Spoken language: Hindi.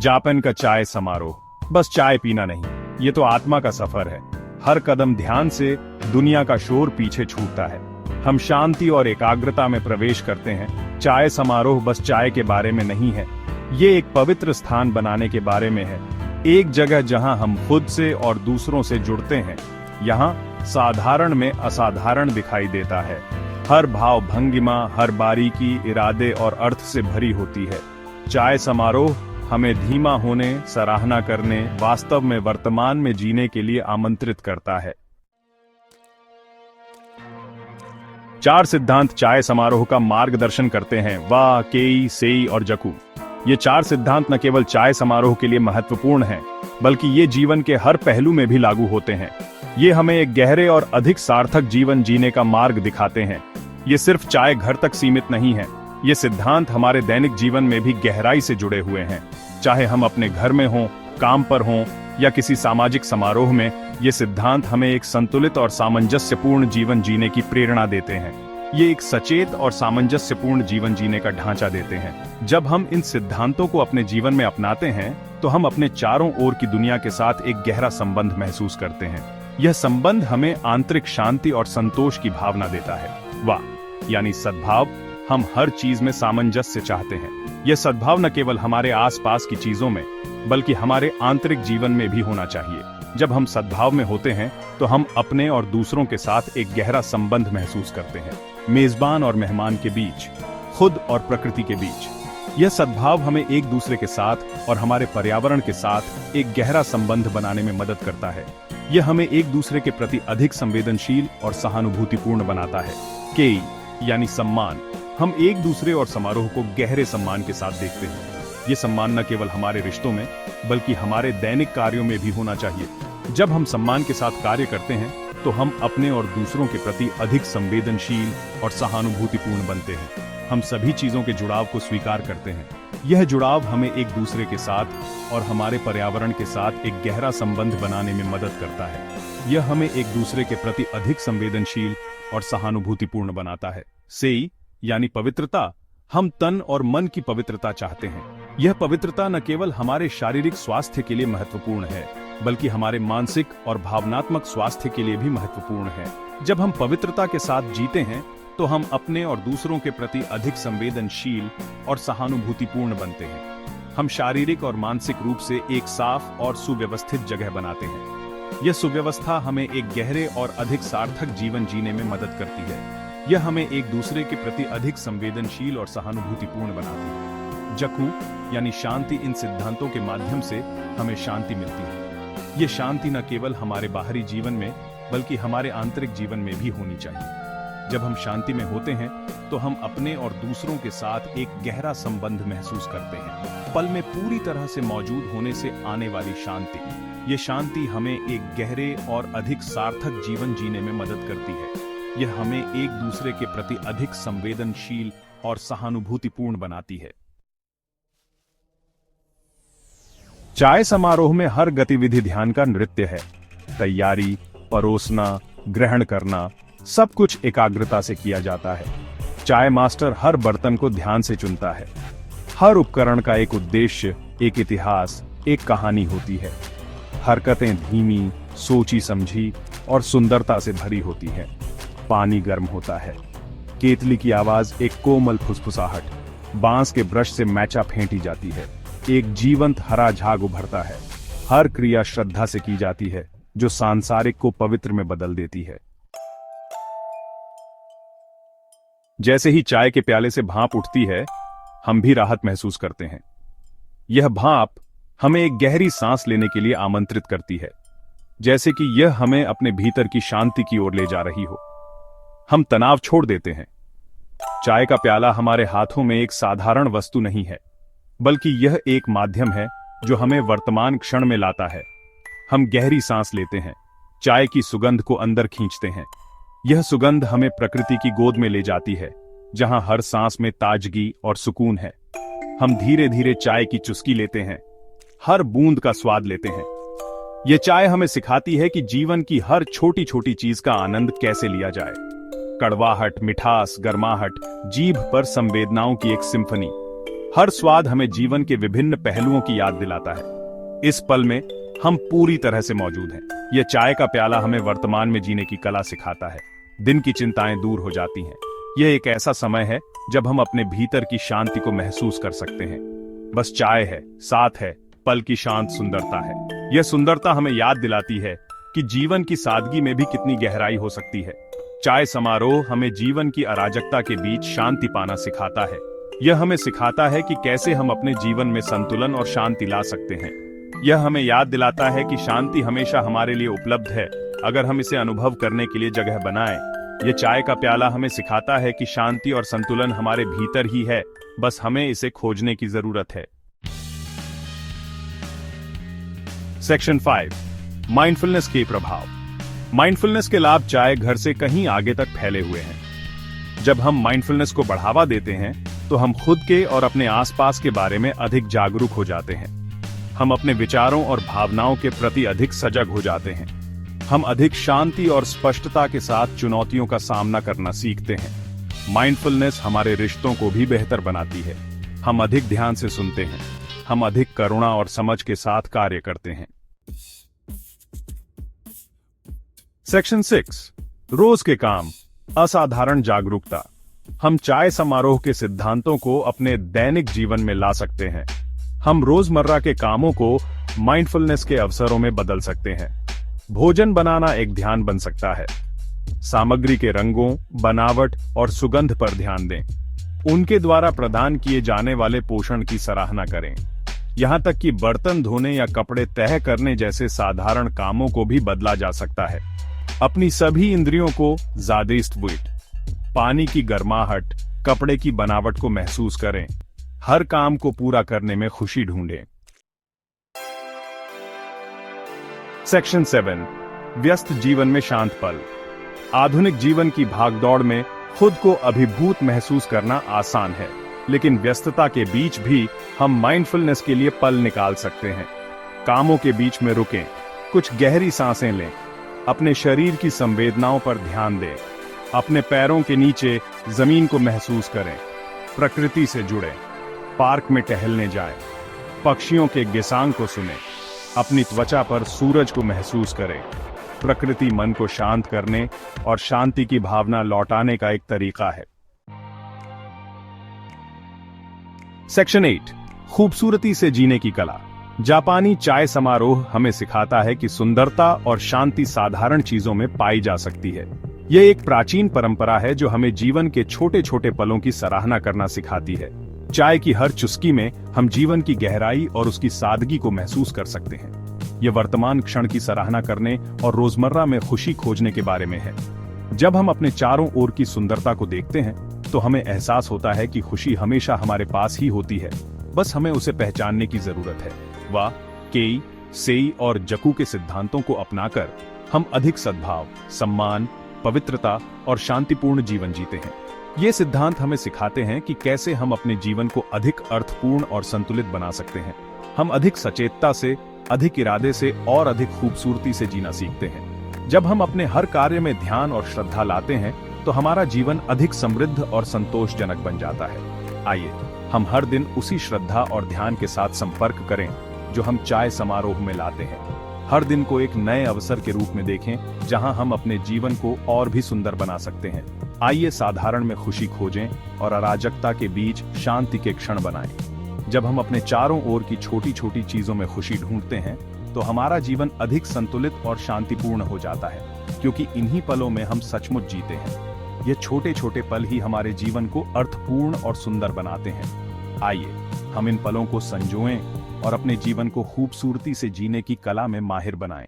जापान का चाय समारोह बस चाय पीना नहीं, ये तो आत्मा का सफर है। हर कदम ध्यान से दुनिया का शोर पीछे छूटता है। हम शांति और एकाग्रता में प्रवेश करते हैं। चाय समारोह बस चाय के बारे में नहीं है, ये एक पवित्र स्थान बनाने के बारे में है। एक जगह जहां हम खुद से और दूसरों से जुड़ते हैं। यहाँ साधारण में असाधारण दिखाई देता है। हर भाव भंगिमा, हर बारीकी इरादे और अर्थ से भरी होती है। चाय समारोह हमें धीमा होने, सराहना करने, वास्तव में वर्तमान में जीने के लिए आमंत्रित करता है। 4 सिद्धांत चाय समारोह का मार्गदर्शन करते हैं, वा, केई, सेई और जकू। ये 4 सिद्धांत न केवल चाय समारोह के लिए महत्वपूर्ण हैं, बल्कि ये जीवन के हर पहलू में भी लागू होते हैं। ये हमें एक गहरे और अधिक सार्थक जीवन जीने का मार्ग दिखाते हैं। ये सिर्फ चाय घर तक सीमित नहीं है, ये सिद्धांत हमारे दैनिक जीवन में भी गहराई से जुड़े हुए हैं। चाहे हम अपने घर में हों, काम पर हों या किसी सामाजिक समारोह में, ये सिद्धांत हमें एक संतुलित और सामंजस्यपूर्ण जीवन जीने की प्रेरणा देते हैं। ये एक सचेत और सामंजस्यपूर्ण जीवन जीने का ढांचा देते हैं। जब हम इन सिद्धांतों को अपने जीवन में अपनाते हैं, तो हम अपने चारों ओर की दुनिया के साथ एक गहरा संबंध महसूस करते हैं। यह संबंध हमें आंतरिक शांति और संतोष की भावना देता है। वाह यानी सद्भाव। हम हर चीज में सामंजस्य चाहते हैं। यह सद्भाव न केवल हमारे आसपास की चीजों में, बल्कि हमारे आंतरिक जीवन में भी होना चाहिए। जब हम सद्भाव में होते हैं, तो हम अपने और दूसरों के साथ एक गहरा संबंध महसूस करते हैं। मेजबान और मेहमान के बीच, खुद और प्रकृति के बीच। यह सद्भाव हमें एक दूसरे के साथ और हमारे पर्यावरण के साथ एक गहरा संबंध बनाने में मदद करता है। यह हमें एक दूसरे के प्रति अधिक संवेदनशील और सहानुभूतिपूर्ण बनाता है। केई यानी सम्मान। हम एक दूसरे और समारोह को गहरे सम्मान के साथ देखते हैं। ये सम्मान न केवल हमारे रिश्तों में, बल्कि हमारे दैनिक कार्यों में भी होना चाहिए। जब हम सम्मान के साथ कार्य करते हैं, तो हम अपने और दूसरों के प्रति अधिक संवेदनशील और सहानुभूतिपूर्ण बनते हैं। हम सभी चीजों के जुड़ाव को स्वीकार करते हैं। यह जुड़ाव हमें एक दूसरे के साथ और हमारे पर्यावरण के साथ एक गहरा संबंध बनाने में मदद करता है। यह हमें एक दूसरे के प्रति अधिक संवेदनशील और सहानुभूतिपूर्ण बनाता है। सेई यानी पवित्रता। हम तन और मन की पवित्रता चाहते हैं। यह पवित्रता न केवल हमारे शारीरिक स्वास्थ्य के लिए महत्वपूर्ण है, बल्कि हमारे मानसिक और भावनात्मक स्वास्थ्य के लिए भी महत्वपूर्ण है। जब हम पवित्रता के साथ जीते हैं, तो हम अपने और दूसरों के प्रति अधिक संवेदनशील और सहानुभूतिपूर्ण बनते हैं। हम शारीरिक और मानसिक रूप से एक साफ और सुव्यवस्थित जगह बनाते हैं। यह सुव्यवस्था हमें एक गहरे और अधिक सार्थक जीवन जीने में मदद करती है। यह हमें एक दूसरे के प्रति अधिक संवेदनशील और सहानुभूतिपूर्ण बनाती है। जकू यानी शांति। इन सिद्धांतों के माध्यम से हमें शांति मिलती है। ये शांति न केवल हमारे बाहरी जीवन में, बल्कि हमारे आंतरिक जीवन में भी होनी चाहिए। जब हम शांति में होते हैं, तो हम अपने और दूसरों के साथ एक गहरा संबंध महसूस करते हैं। पल में पूरी तरह से मौजूद होने से आने वाली शांति। ये शांति हमें एक गहरे और अधिक सार्थक जीवन जीने में मदद करती है। यह हमें एक दूसरे के प्रति अधिक संवेदनशील और सहानुभूतिपूर्ण बनाती है। चाय समारोह में हर गतिविधि ध्यान का नृत्य है। तैयारी, परोसना, ग्रहण करना, सब कुछ एकाग्रता से किया जाता है। चाय मास्टर हर बर्तन को ध्यान से चुनता है। हर उपकरण का एक उद्देश्य, एक इतिहास, एक कहानी होती है। हरकतें धीमी, सोची समझी और सुंदरता से भरी होती है। पानी गर्म होता है। केतली की आवाज एक कोमल फुसफुसाहट। बांस के ब्रश से मैचा फेंटी जाती है। एक जीवंत हरा झाग उभरता है। हर क्रिया श्रद्धा से की जाती है, जो सांसारिक को पवित्र में बदल देती है। जैसे ही चाय के प्याले से भाप उठती है, हम भी राहत महसूस करते हैं। यह भाप हमें एक गहरी सांस लेने के लिए आमंत्रित करती है, जैसे कि यह हमें अपने भीतर की शांति की ओर ले जा रही हो। हम तनाव छोड़ देते हैं। चाय का प्याला हमारे हाथों में एक साधारण वस्तु नहीं है, बल्कि यह एक माध्यम है जो हमें वर्तमान क्षण में लाता है। हम गहरी सांस लेते हैं, चाय की सुगंध को अंदर खींचते हैं। यह सुगंध हमें प्रकृति की गोद में ले जाती है, जहां हर सांस में ताजगी और सुकून है। हम धीरे धीरे चाय की चुस्की लेते हैं, हर बूंद का स्वाद लेते हैं। यह चाय हमें सिखाती है कि जीवन की हर छोटी छोटी चीज का आनंद कैसे लिया जाए। कड़वाहट, मिठास, गर्माहट, जीभ पर संवेदनाओं की एक सिम्फनी। हर स्वाद हमें जीवन के विभिन्न पहलुओं की याद दिलाता है। इस पल में हम पूरी तरह से मौजूद हैं। यह चाय का प्याला हमें वर्तमान में जीने की कला सिखाता है। दिन की चिंताएं दूर हो जाती हैं। यह एक ऐसा समय है जब हम अपने भीतर की शांति को महसूस कर सकते हैं। बस चाय है, साथ है पल की शांत सुंदरता है। यह सुंदरता हमें याद दिलाती है कि जीवन की सादगी में भी कितनी गहराई हो सकती है। चाय समारोह हमें जीवन की अराजकता के बीच शांति पाना सिखाता है। यह हमें सिखाता है कि कैसे हम अपने जीवन में संतुलन और शांति ला सकते हैं। यह हमें याद दिलाता है कि शांति हमेशा हमारे लिए उपलब्ध है, अगर हम इसे अनुभव करने के लिए जगह बनाएं। यह चाय का प्याला हमें सिखाता है कि शांति और संतुलन हमारे भीतर ही है, बस हमें इसे खोजने की जरूरत है। सेक्शन 5, माइंडफुलनेस के प्रभाव। माइंडफुलनेस के लाभ चाय घर से कहीं आगे तक फैले हुए हैं। जब हम माइंडफुलनेस को बढ़ावा देते हैं तो हम खुद के और अपने आसपास के बारे में अधिक जागरूक हो जाते हैं। हम अपने विचारों और भावनाओं के प्रति अधिक सजग हो जाते हैं। हम अधिक शांति और स्पष्टता के साथ चुनौतियों का सामना करना सीखते हैं। माइंडफुलनेस हमारे रिश्तों को भी बेहतर बनाती है। हम अधिक ध्यान से सुनते हैं। हम अधिक करुणा और समझ के साथ कार्य करते हैं। सेक्शन 6, रोज के काम, असाधारण जागरूकता। हम चाय समारोह के सिद्धांतों को अपने दैनिक जीवन में ला सकते हैं। हम रोजमर्रा के कामों को माइंडफुलनेस के अवसरों में बदल सकते हैं। भोजन बनाना एक ध्यान बन सकता है। सामग्री के रंगों, बनावट और सुगंध पर ध्यान दें। उनके द्वारा प्रदान किए जाने वाले पोषण की सराहना करें। यहां तक कि बर्तन धोने या कपड़े तह करने जैसे साधारण कामों को भी बदला जा सकता है। अपनी सभी इंद्रियों को ज़ादिस्तबुइट, पानी की गर्माहट, कपड़े की बनावट को महसूस करें। हर काम को पूरा करने में खुशी ढूंढें। सेक्शन 7, व्यस्त जीवन में शांत पल। आधुनिक जीवन की भागदौड़ में खुद को अभिभूत महसूस करना आसान है, लेकिन व्यस्तता के बीच भी हम माइंडफुलनेस के लिए पल निकाल सकते हैं। कामों के बीच में रुकें, कुछ गहरी सांसें लें, अपने शरीर की संवेदनाओं पर ध्यान दें। अपने पैरों के नीचे जमीन को महसूस करें। प्रकृति से जुड़ें। पार्क में टहलने जाएं। पक्षियों के गिसांग को सुनें। अपनी त्वचा पर सूरज को महसूस करें। प्रकृति मन को शांत करने और शांति की भावना लौटाने का एक तरीका है। सेक्शन 8, खूबसूरती से जीने की कला। जापानी चाय समारोह हमें सिखाता है कि सुंदरता और शांति साधारण चीजों में पाई जा सकती है। यह एक प्राचीन परंपरा है जो हमें जीवन के छोटे छोटे पलों की सराहना करना सिखाती है। चाय की हर चुस्की में हम जीवन की गहराई और उसकी सादगी को महसूस कर सकते हैं। यह वर्तमान क्षण की सराहना करने और रोजमर्रा में खुशी खोजने के बारे में है। जब हम अपने चारों ओर की सुंदरता को देखते हैं तो हमें एहसास होता है कि खुशी हमेशा हमारे पास ही होती है, बस हमें उसे पहचानने की जरूरत है। वा, केई, सेई और जकू के सिद्धांतों को अपनाकर हम अधिक सद्भाव, सम्मान, पवित्रता और शांतिपूर्ण जीवन जीते हैं। ये सिद्धांत हमें सिखाते हैं कि कैसे हम अपने जीवन को अधिक अर्थपूर्ण और संतुलित बना सकते हैं। हम अधिक सचेतता से, अधिक इरादे से और अधिक खूबसूरती से जीना सीखते हैं। जब हम अपने हर कार्य में ध्यान और श्रद्धा लाते हैं तो हमारा जीवन अधिक समृद्ध और संतोषजनक बन जाता है। आइए हम हर दिन उसी श्रद्धा और ध्यान के साथ संपर्क करें जो हम चाय समारोह में लाते हैं। हर दिन को एक नए अवसर के रूप में देखें जहां हम अपने जीवन को और भी सुंदर बना सकते हैं। आइए साधारण में खुशी खोजें और अराजकता के बीच शांति के क्षण बनाएं। जब हम अपने चारों ओर की छोटी छोटी चीजों में खुशी ढूंढते हैं तो हमारा जीवन अधिक संतुलित और शांतिपूर्ण हो जाता है, क्योंकि इन्हीं पलों में हम सचमुच जीते हैं। ये छोटे छोटे पल ही हमारे जीवन को अर्थपूर्ण और सुंदर बनाते हैं। आइए हम इन पलों को संजोएं और अपने जीवन को खूबसूरती से जीने की कला में माहिर बनाएं।